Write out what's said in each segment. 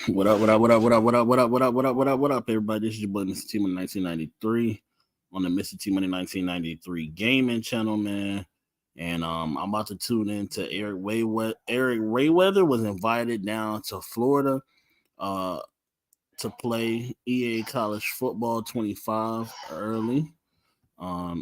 What up, what up, what up, what up, what up, what up, what up, what up, what up, what up, everybody? This is your boy, Mr. T Money 1993 on the Mr. T Money 1993 gaming channel, man. And I'm about to tune in to Eric Rayweather. Eric Rayweather was invited down to Florida to play EA College Football 25 early.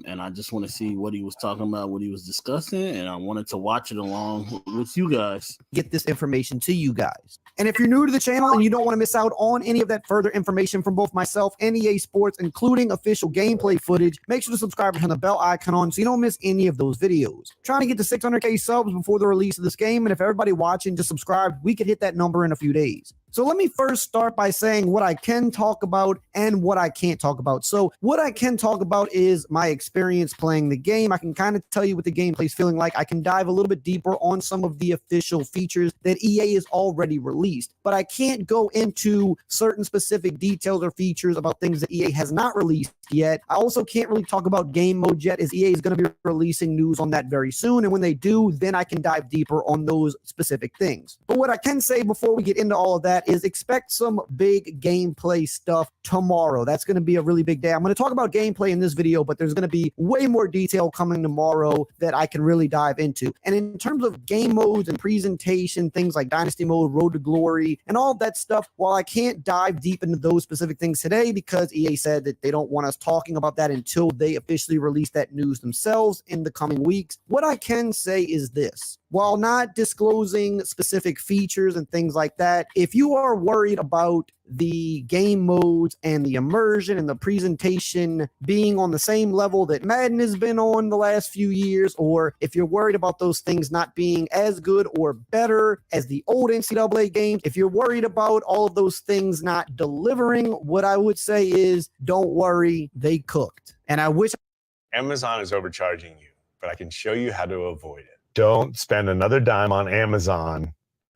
And I just want to see what he was talking about, what he was discussing, and I wanted to watch it along with you guys. Get this information to you guys. And if you're new to the channel and you don't want to miss out on any of that further information from both myself and EA Sports, including official gameplay footage, make sure to subscribe and turn the bell icon on so you don't miss any of those videos. Trying to get to 600K subs before the release of this game, and if everybody watching just subscribed, we could hit that number in a few days. So let me first start by saying what I can talk about and what I can't talk about. So what I can talk about is my experience playing the game. I can kind of tell you what the gameplay is feeling like. I can dive a little bit deeper on some of the official features that EA has already released, but I can't go into certain specific details or features about things that EA has not released yet. I also can't really talk about game mode yet, as EA is going to be releasing news on that very soon. And when they do, then I can dive deeper on those specific things. But what I can say before we get into all of that is expect some big gameplay stuff tomorrow. That's going to be a really big day. I'm going to talk about gameplay in this video, but there's going to be way more detail coming tomorrow that I can really dive into. And in terms of game modes and presentation, things like Dynasty Mode, Road to Glory, and all that stuff, while I can't dive deep into those specific things today because EA said that they don't want us talking about that until they officially release that news themselves in the coming weeks, what I can say is this. While not disclosing specific features and things like that, if you are worried about the game modes and the immersion and the presentation being on the same level that Madden has been on the last few years, or if you're worried about those things not being as good or better as the old NCAA games, if you're worried about all of those things not delivering, what I would say is don't worry, they cooked. And I wish Amazon is overcharging you, but I can show you how to avoid it. Don't spend another dime on Amazon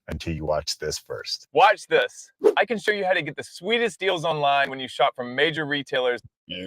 until you watch this first. Watch this. I can show you how to get the sweetest deals online when you shop from major retailers.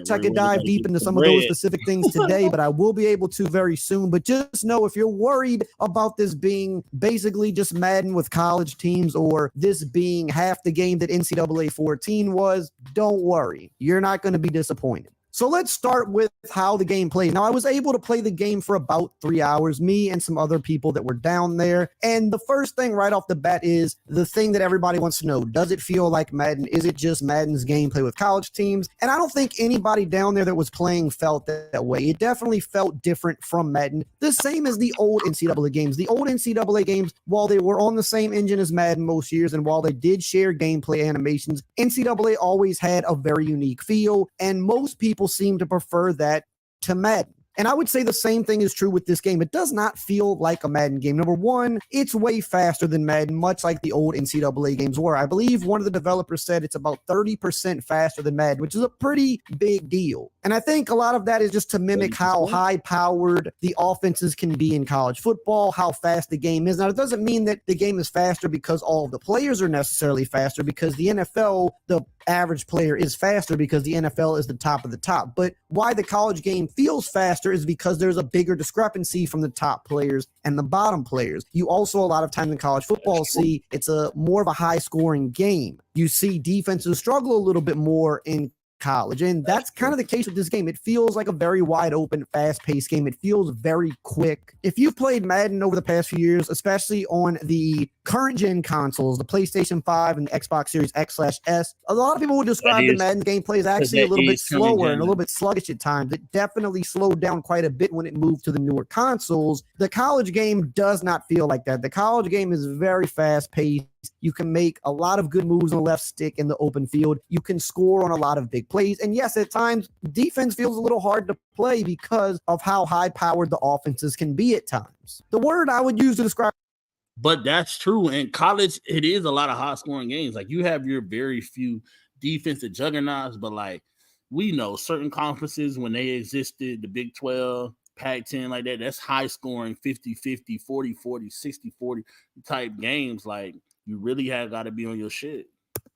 I could dive deep into some of those specific things today, but I will be able to very soon. But just know, if you're worried about this being basically just Madden with college teams, or this being half the game that NCAA 14 was, don't worry. You're not going to be disappointed. So let's start with how the game plays. Now, I was able to play the game for about 3 hours, me and some other people that were down there. And the first thing right off the bat is the thing that everybody wants to know. Does it feel like Madden? Is it just Madden's gameplay with college teams? And I don't think anybody down there that was playing felt that way. It definitely felt different from Madden. The same as the old NCAA games. The old NCAA games, while they were on the same engine as Madden most years, and while they did share gameplay animations, NCAA always had a very unique feel, and most people seem to prefer that to Madden. And I would say the same thing is true with this game. It does not feel like a Madden game. Number one, it's way faster than Madden, much like the old NCAA games were. I believe one of the developers said it's about 30% faster than Madden, which is a pretty big deal. And I think a lot of that is just to mimic how high-powered the offenses can be in college football, how fast the game is. Now, it doesn't mean that the game is faster because all of the players are necessarily faster, because the NFL, the average player is faster because the NFL is the top of the top. But why the college game feels faster is because there's a bigger discrepancy from the top players and the bottom players. You also, a lot of times in college football, see it's a more of a high-scoring game. You see defenses struggle a little bit more in college, and that's kind of the case with this game. It feels like a very wide open, fast-paced game. It feels very quick. If you've played Madden over the past few years, especially on the current gen consoles, the PlayStation 5 and the Xbox Series X/S, a lot of people would describe the Madden gameplay as actually a little bit slower and a little bit sluggish at times. It definitely slowed down quite a bit when it moved to the newer consoles. The college game does not feel like that. The college game is very fast-paced. You can make a lot of good moves on the left stick in the open field. You can score on a lot of big plays. And yes, at times, defense feels a little hard to play because of how high-powered the offenses can be at times. The word I would use to describe. But that's true. In college, it is a lot of high-scoring games. Like, you have your very few defensive juggernauts, but, like, we know certain conferences when they existed, the Big 12, Pac-10, like that, that's high-scoring 50-50, 40-40, 60-40 type games. Like, you really have got to be on your shit.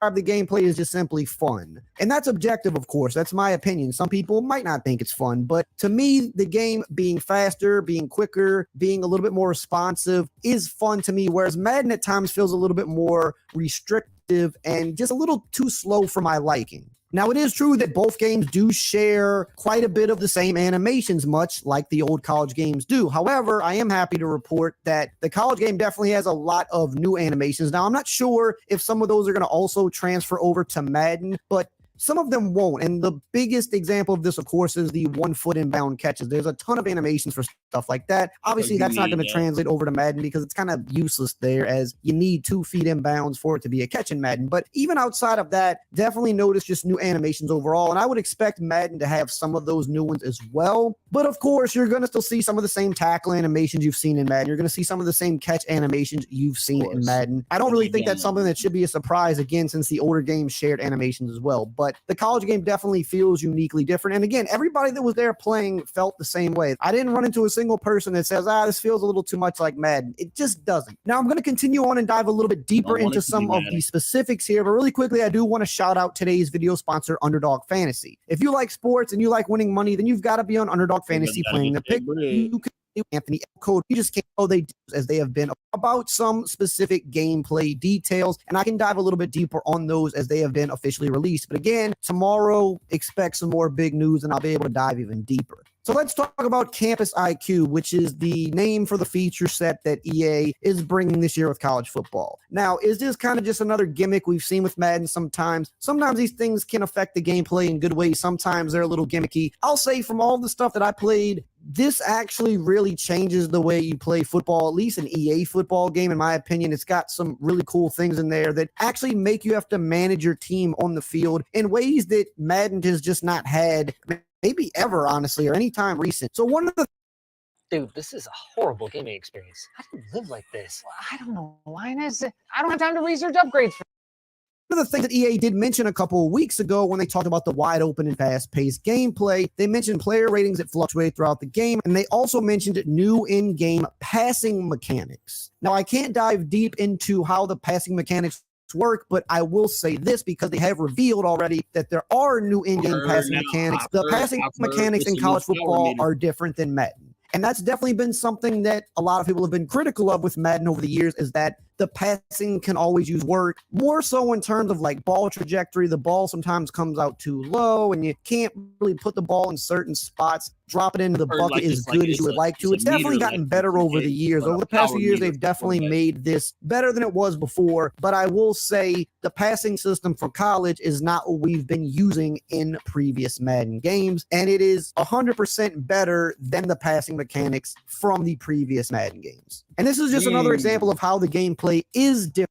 the gameplay is just simply fun. And that's objective, of course. That's my opinion. Some people might not think it's fun, but to me, the game being faster, being quicker, being a little bit more responsive is fun to me, whereas Madden at times feels a little bit more restrictive and just a little too slow for my liking. Now, it is true that both games do share quite a bit of the same animations, much like the old college games do. However, I am happy to report that the college game definitely has a lot of new animations. Now, I'm not sure if some of those are going to also transfer over to Madden, but some of them won't. And the biggest example of this, of course, is the 1 foot inbound catches. There's a ton of animations for stuff like that. Obviously, that's not going to translate over to Madden because it's kind of useless there, as you need 2 feet inbounds for it to be a catch in Madden. But even outside of that, definitely notice just new animations overall. And I would expect Madden to have some of those new ones as well. But of course, you're going to still see some of the same tackle animations you've seen in Madden. You're going to see some of the same catch animations you've seen in Madden. I don't really think that's something that should be a surprise, again, since the older games shared animations as well. But the college game definitely feels uniquely different. And again, everybody that was there playing felt the same way. I didn't run into a single person that says, this feels a little too much like Madden. It just doesn't. Now, I'm going to continue on and dive a little bit deeper into some of the specifics here. But really quickly, I do want to shout out today's video sponsor, Underdog Fantasy. If you like sports and you like winning money, then you've got to be on Underdog Fantasy playing the pick. You can Anthony code. You just can't know they do, as they have been about some specific gameplay details, and I can dive a little bit deeper on those as they have been officially released. But again, tomorrow expect some more big news, and I'll be able to dive even deeper. So let's talk about Campus IQ, which is the name for the feature set that EA is bringing this year with college football. Now, is this kind of just another gimmick we've seen with Madden sometimes? Sometimes these things can affect the gameplay in good ways. Sometimes they're a little gimmicky. I'll say from all the stuff that I played, this actually really changes the way you play football, at least an EA football game. In my opinion, it's got some really cool things in there that actually make you have to manage your team on the field in ways that Madden has just not had, maybe ever, honestly, or any time recent. So one of the Dude, this is a horrible gaming experience. How do you live like this? I don't know, Linus. I don't have time to research upgrades for One of the things that EA did mention a couple of weeks ago when they talked about the wide open and fast-paced gameplay, they mentioned player ratings that fluctuate throughout the game, and they also mentioned new in-game passing mechanics. Now, I can't dive deep into how the passing mechanics work, but I will say this because they have revealed already that there are new in-game passing mechanics. The passing mechanics in college football are different than Madden. And that's definitely been something that a lot of people have been critical of with Madden over the years, is that the passing can always use work, more so in terms of like ball trajectory. The ball sometimes comes out too low and you can't really put the ball in certain spots. Drop it into the bucket like as good as you would like to. It's definitely gotten better over the years. Over the past few years, they've definitely made this better than it was before. But I will say the passing system for college is not what we've been using in previous Madden games. And it is 100% better than the passing mechanics from the previous Madden games. And this is just another example of how the gameplay is different.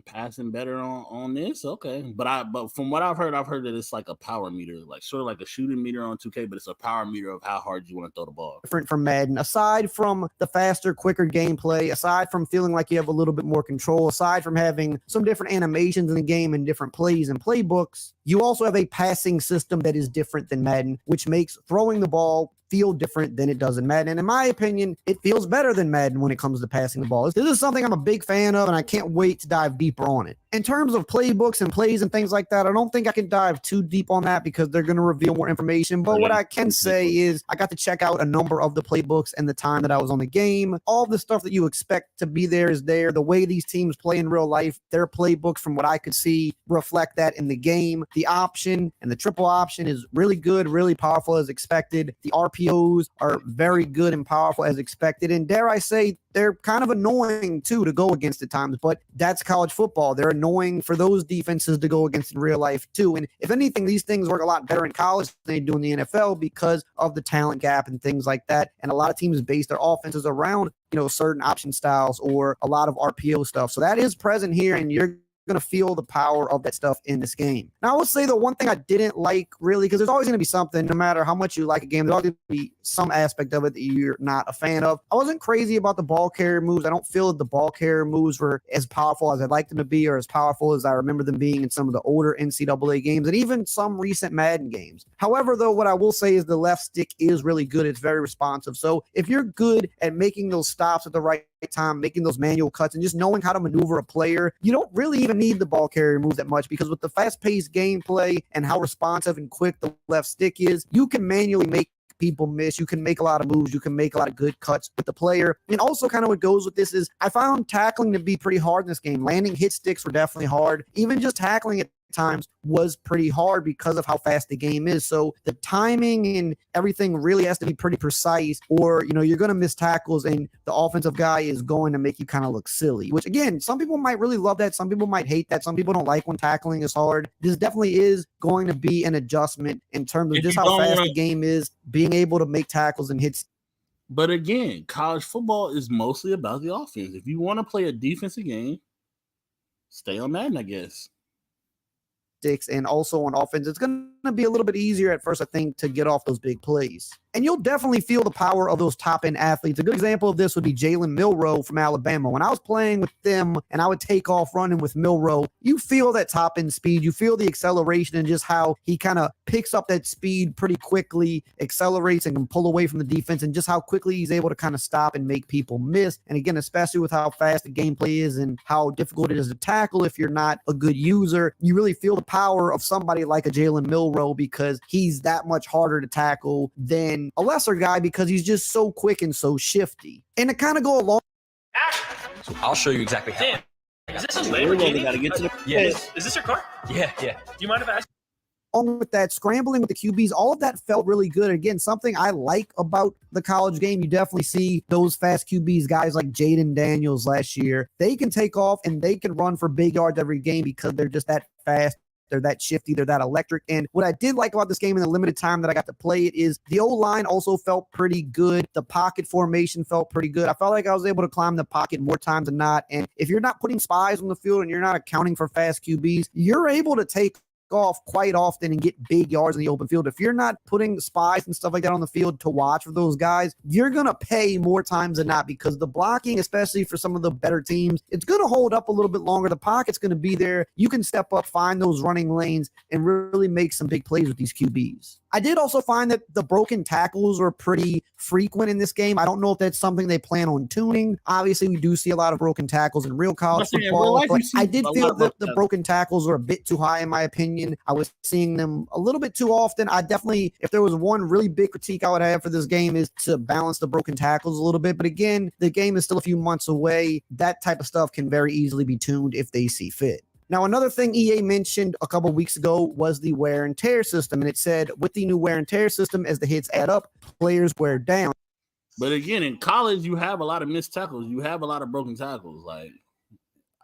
Passing better on this, okay. But from what I've heard that it's like a power meter, like sort of like a shooting meter on 2K, but it's a power meter of how hard you want to throw the ball. Different from Madden, aside from the faster, quicker gameplay, aside from feeling like you have a little bit more control, aside from having some different animations in the game and different plays and playbooks, you also have a passing system that is different than Madden, which makes throwing the ball feel different than it does in Madden. And in my opinion, it feels better than Madden when it comes to passing the ball. This is something I'm a big fan of, and I can't wait to dive deeper on it. In terms of playbooks and plays and things like that, I don't think I can dive too deep on that because they're going to reveal more information. But what I can say is I got to check out a number of the playbooks and the time that I was on the game. All the stuff that you expect to be there is there. The way these teams play in real life, their playbooks, from what I could see, reflect that in the game. The option and the triple option is really good, really powerful as expected. The RPOs are very good and powerful as expected. And dare I say, they're kind of annoying too to go against at times, but that's college football. They're annoying for those defenses to go against in real life too. And if anything, these things work a lot better in college than they do in the NFL because of the talent gap and things like that. And a lot of teams base their offenses around, certain option styles or a lot of RPO stuff. So that is present here, and you're going to feel the power of that stuff in this game. Now, I will say the one thing I didn't like, really, because there's always going to be something, no matter how much you like a game, there's always going to be some aspect of it that you're not a fan of. I wasn't crazy about the ball carrier moves. I don't feel that the ball carrier moves were as powerful as I'd like them to be, or as powerful as I remember them being in some of the older NCAA games and even some recent Madden games. However, though, what I will say is the left stick is really good. It's very responsive. So if you're good at making those stops at the right time, making those manual cuts, and just knowing how to maneuver a player. You don't really even need the ball carrier moves that much, because with the fast-paced gameplay and how responsive and quick the left stick is, you can manually make people miss. You can make a lot of moves. You can make a lot of good cuts with the player. And also kind of what goes with this is I found tackling to be pretty hard in this game. Landing hit sticks were definitely hard. Even just tackling at times was pretty hard because of how fast the game is. So the timing and everything really has to be pretty precise, or you're going to miss tackles and the offensive guy is going to make you kind of look silly, which again, some people might really love that. Some people might hate that. Some people don't like when tackling is hard. This definitely is going to be an adjustment in terms of just how fast the game is, being able to make tackles and hits. But again, college football is mostly about the offense. If you want to play a defensive game, stay on Madden, I guess. And also on offense, it's going to be a little bit easier at first, I think, to get off those big plays. And you'll definitely feel the power of those top-end athletes. A good example of this would be Jalen Milroe from Alabama. When I was playing with them and I would take off running with Milroe, you feel that top-end speed. You feel the acceleration and just how he kind of picks up that speed pretty quickly, accelerates and can pull away from the defense, and just how quickly he's able to kind of stop and make people miss. And again, especially with how fast the gameplay is and how difficult it is to tackle if you're not a good user, you really feel the power of somebody like a Jalen Milroe, because he's that much harder to tackle than a lesser guy because he's just so quick and so shifty. And to kind of go along, so I'll show you exactly how. Damn. Is this a Lamborghini? Yes. Is this your car? Yeah. Do you mind if I ask? on with that, scrambling with the QBs, all of that felt really good. Again, something I like about the college game, you definitely see those fast QBs, guys like Jaden Daniels last year. They can take off and they can run for big yards every game because they're just that fast. They're that shifty. They're that electric. And what I did like about this game in the limited time that I got to play it is the O-line also felt pretty good. The pocket formation felt pretty good. I felt like I was able to climb the pocket more times than not. And if you're not putting spies on the field and you're not accounting for fast QBs, you're able to take off quite often and get big yards in the open field. If you're not putting spies and stuff like that on the field to watch for those guys, you're going to pay more times than not, because the blocking, especially for some of the better teams, it's going to hold up a little bit longer. The pocket's going to be there. You can step up, find those running lanes, and really make some big plays with these QBs. I did also find that the broken tackles were pretty frequent in this game. I don't know if that's something they plan on tuning. Obviously, we do see a lot of broken tackles in real college football, but I did feel that the broken tackles were a bit too high in my opinion. I was seeing them a little bit too often. I definitely, if there was one really big critique I would have for this game, is to balance the broken tackles a little bit. But again, the game is still a few months away. That type of stuff can very easily be tuned if they see fit. Now, another thing EA mentioned a couple of weeks ago was the wear and tear system. And it said, with the new wear and tear system, as the hits add up, players wear down. But again, in college, you have a lot of missed tackles. You have a lot of broken tackles. Like,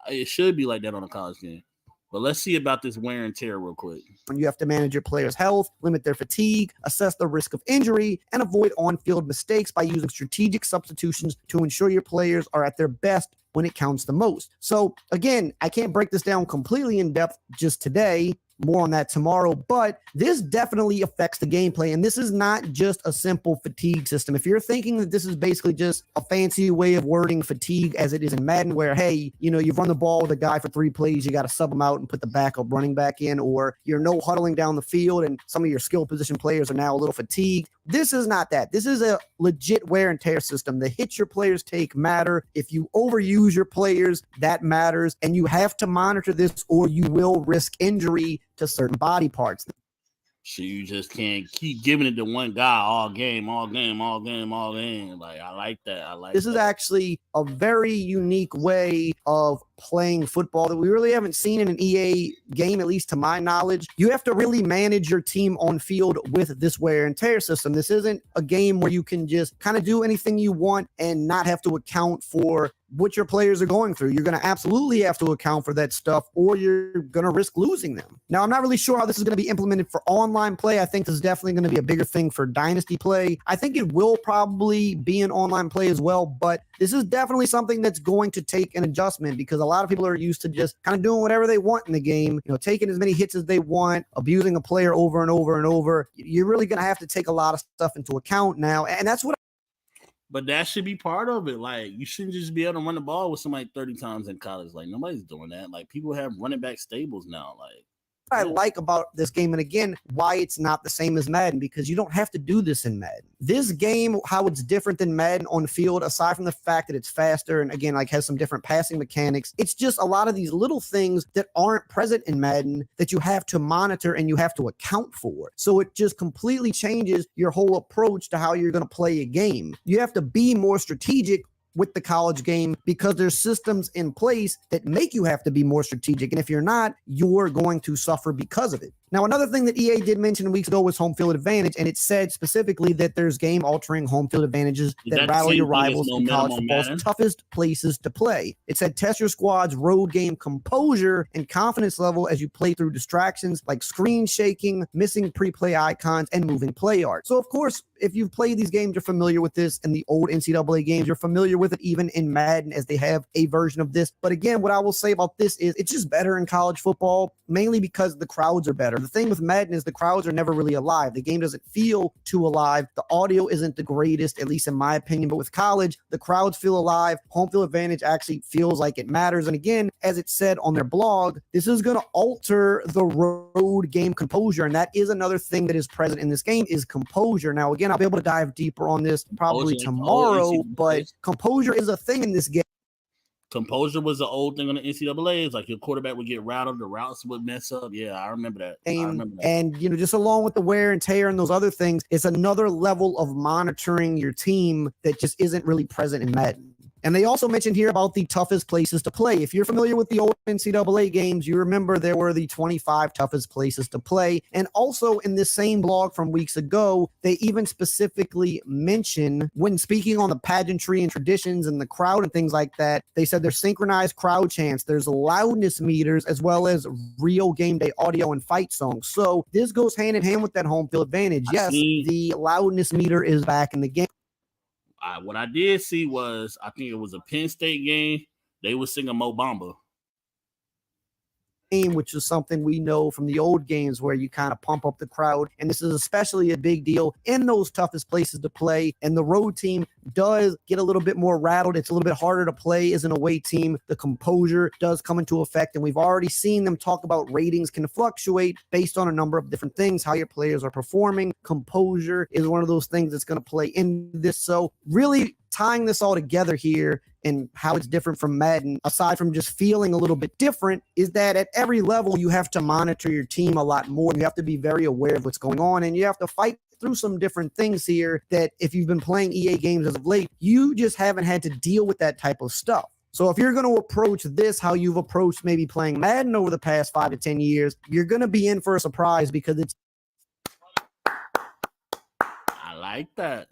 it should be like that on a college game. But let's see about this wear and tear real quick. You have to manage your players' health, limit their fatigue, assess the risk of injury, and avoid on-field mistakes by using strategic substitutions to ensure your players are at their best when it counts the most. So again, I can't break this down completely in depth just today. More on that tomorrow, but this definitely affects the gameplay. And this is not just a simple fatigue system. If you're thinking that this is basically just a fancy way of wording fatigue as it is in Madden, where, hey, you know, you've run the ball with a guy for 3 plays, you got to sub him out and put the backup running back in, or you're no huddling down the field and some of your skill position players are now a little fatigued. This is not that. This is a legit wear and tear system. The hits your players take matter. If you overuse your players, that matters. And you have to monitor this or you will risk injury to certain body parts. So you just can't keep giving it to one guy all game. Like, I like that. This is actually a very unique way of playing football that we really haven't seen in an EA game, at least to my knowledge. You have to really manage your team on field with this wear and tear system. This isn't a game where you can just kind of do anything you want and not have to account for what your players are going through. You're going to absolutely have to account for that stuff or you're going to risk losing them. Now, I'm not really sure how this is going to be implemented for online play. I think this is definitely going to be a bigger thing for dynasty play. I think it will probably be an online play as well, but this is definitely something that's going to take an adjustment because a lot of people are used to just kind of doing whatever they want in the game, you know, taking as many hits as they want, abusing a player over and over and over. You're really going to have to take a lot of stuff into account now. And that's what. But that should be part of it. Like, you shouldn't just be able to run the ball with somebody 30 times in college. Like, nobody's doing that. Like, people have running back stables now. Like, I like about this game, and again, why it's not the same as Madden, because you don't have to do this in Madden. This game, how it's different than Madden on the field, aside from the fact that it's faster and again, like has some different passing mechanics, it's just a lot of these little things that aren't present in Madden that you have to monitor and you have to account for. So it just completely changes your whole approach to how you're going to play a game. You have to be more strategic with the college game because there's systems in place that make you have to be more strategic. And if you're not, you're going to suffer because of it. Now, another thing that EA did mention weeks ago was home field advantage, and it said specifically that there's game-altering home field advantages that rattle your rivals in college football's toughest places to play. It said test your squad's road game composure and confidence level as you play through distractions like screen shaking, missing pre-play icons, and moving play art. So, of course, if you've played these games, you're familiar with this. In the old NCAA games, you're familiar with it even in Madden as they have a version of this. But again, what I will say about this is it's just better in college football, mainly because the crowds are better. The thing with Madden is the crowds are never really alive. The game doesn't feel too alive. The audio isn't the greatest, at least in my opinion. But with college, the crowds feel alive. Home field advantage actually feels like it matters. And again, as it said on their blog, this is going to alter the road game composure. And that is another thing that is present in this game is composure. Now, again, I'll be able to dive deeper on this probably tomorrow, but composure is a thing in this game. Composure was the old thing on the NCAA. It's like your quarterback would get rattled, the routes would mess up. Yeah, I remember that. And, you know, just along with the wear and tear and those other things, it's another level of monitoring your team that just isn't really present in Madden. And they also mentioned here about the toughest places to play. If you're familiar with the old NCAA games, you remember there were the 25 toughest places to play. And also in this same blog from weeks ago, they even specifically mention when speaking on the pageantry and traditions and the crowd and things like that, they said there's synchronized crowd chants, there's loudness meters, as well as real game day audio and fight songs. So this goes hand in hand with that home field advantage. Yes, the loudness meter is back in the game. What I did see was, I think it was a Penn State game. They were singing Mo Bamba. Which is something we know from the old games where you kind of pump up the crowd. And this is especially a big deal in those toughest places to play. And the road team does get a little bit more rattled. It's a little bit harder to play as an away team. The composure does come into effect. And we've already seen them talk about ratings can fluctuate based on a number of different things, how your players are performing. Composure is one of those things that's going to play in this. So really tying this all together here and how it's different from Madden, aside from just feeling a little bit different, is that at every level you have to monitor your team a lot more. You have to be very aware of what's going on, and you have to fight through some different things here that if you've been playing EA games as of late, you just haven't had to deal with that type of stuff. So if you're going to approach this how you've approached maybe playing Madden over the past 5 to 10 years, you're going to be in for a surprise because it's... I like that.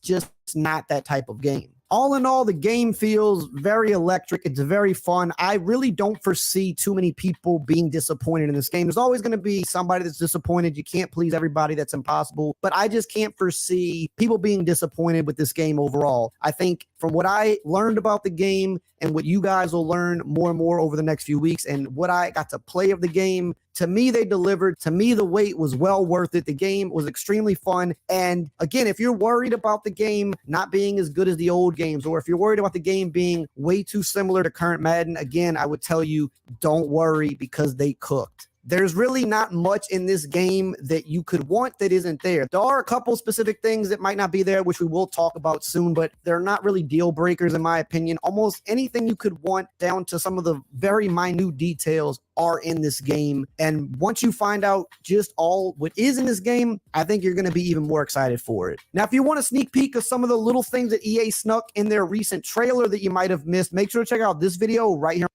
Just not that type of game. All in all, the game feels very electric. It's very fun. I really don't foresee too many people being disappointed in this game. There's always going to be somebody that's disappointed. You can't please everybody. That's impossible. But I just can't foresee people being disappointed with this game overall. I think from what I learned about the game and what you guys will learn more and more over the next few weeks and what I got to play of the game, to me, they delivered. To me, the wait was well worth it. The game was extremely fun. And again, if you're worried about the game not being as good as the old games, or if you're worried about the game being way too similar to current Madden, again, I would tell you, don't worry because they cooked. There's really not much in this game that you could want that isn't there. There are a couple specific things that might not be there, which we will talk about soon, but they're not really deal breakers in my opinion. Almost anything you could want down to some of the very minute details are in this game. And once you find out just all what is in this game, I think you're going to be even more excited for it. Now, if you want a sneak peek of some of the little things that EA snuck in their recent trailer that you might have missed, make sure to check out this video right here.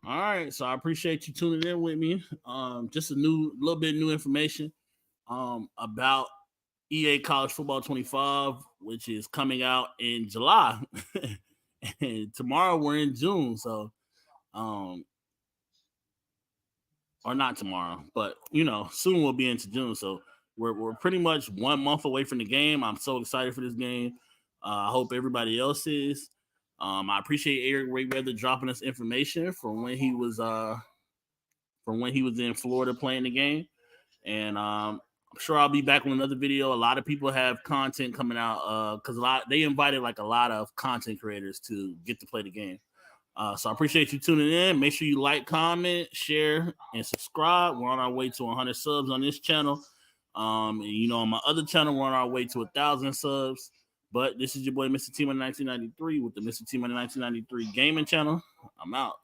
All right, so I appreciate you tuning in with me. Just a little bit of new information about EA College Football 25, which is coming out in July. And tomorrow we're in June, so or not tomorrow, but you know, soon we'll be into June. So we're pretty much 1 month away from the game. I'm so excited for this game. I hope everybody else is. I appreciate Eric Rayweather dropping us information from when he was in Florida playing the game, and I'm sure I'll be back with another video. A lot of people have content coming out because they invited like a lot of content creators to get to play the game. So I appreciate you tuning in. Make sure you like, comment, share, and subscribe. We're on our way to 100 subs on this channel. And on my other channel, we're on our way to 1,000 subs. But this is your boy, Mr. T Money 1993, with the Mr. T Money 1993 gaming channel. I'm out.